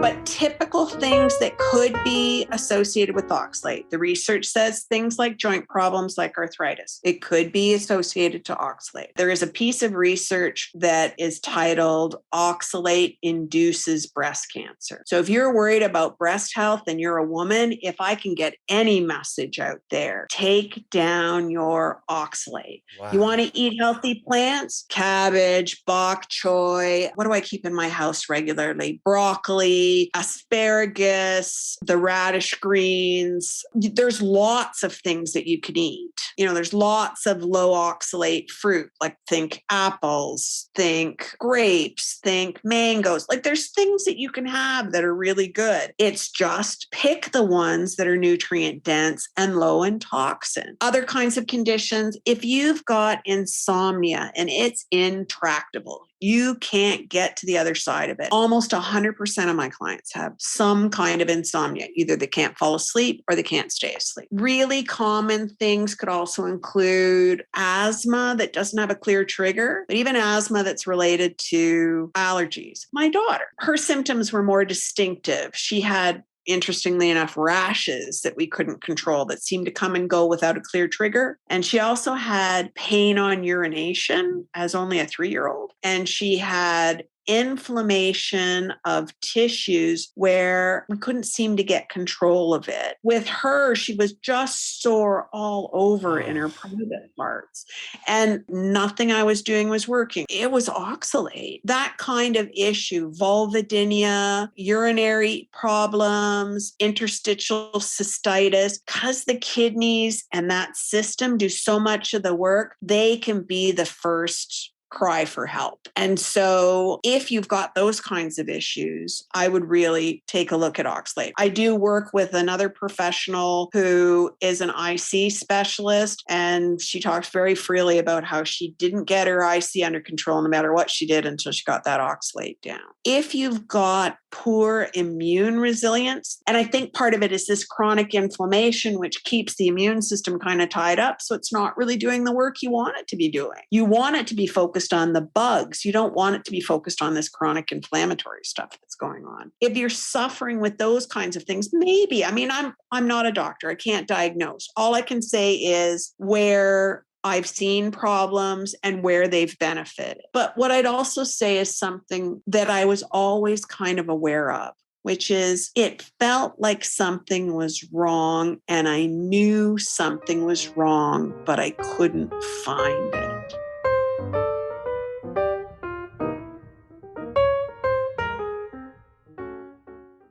But typical things that could be associated with oxalate, the research says things like joint problems like arthritis. It could be associated to oxalate. There is a piece of research that is titled Oxalate Induces Breast Cancer. So if you're worried about breast health and you're a woman, if I can get any message out there, take down your oxalate. Wow. You want to eat healthy plants? Cabbage, bok choy. What do I keep in my house regularly? Broccoli, asparagus, the radish greens. There's lots of things that you can eat. There's lots of low oxalate fruit, like think apples, think grapes, think mangoes. Like there's things that you can have that are really good. It's just pick the ones that are nutrient dense and low in toxin. Other kinds of conditions, if you've got insomnia and it's intractable, you can't get to the other side of it. Almost 100% of my clients have some kind of insomnia. Either they can't fall asleep or they can't stay asleep. Really common things could also include asthma that doesn't have a clear trigger, but even asthma that's related to allergies. My daughter, her symptoms were more distinctive. She had, interestingly enough, rashes that we couldn't control that seemed to come and go without a clear trigger. And she also had pain on urination as only a 3-year-old. And she had inflammation of tissues where we couldn't seem to get control of it. With her, she was just sore all over in her private parts. And nothing I was doing was working. It was oxalate. That kind of issue, vulvodynia, urinary problems, interstitial cystitis, because the kidneys and that system do so much of the work, they can be the first cry for help. And so if you've got those kinds of issues, I would really take a look at oxalate. I do work with another professional who is an IC specialist, and she talks very freely about how she didn't get her IC under control no matter what she did until she got that oxalate down. If you've got poor immune resilience, and I think part of it is this chronic inflammation, which keeps the immune system kind of tied up, so it's not really doing the work you want it to be doing. You want it to be focused on the bugs. You don't want it to be focused on this chronic inflammatory stuff that's going on. If you're suffering with those kinds of things, maybe, I'm not a doctor. I can't diagnose. All I can say is where I've seen problems and where they've benefited. But what I'd also say is something that I was always kind of aware of, which is it felt like something was wrong and I knew something was wrong, but I couldn't find it.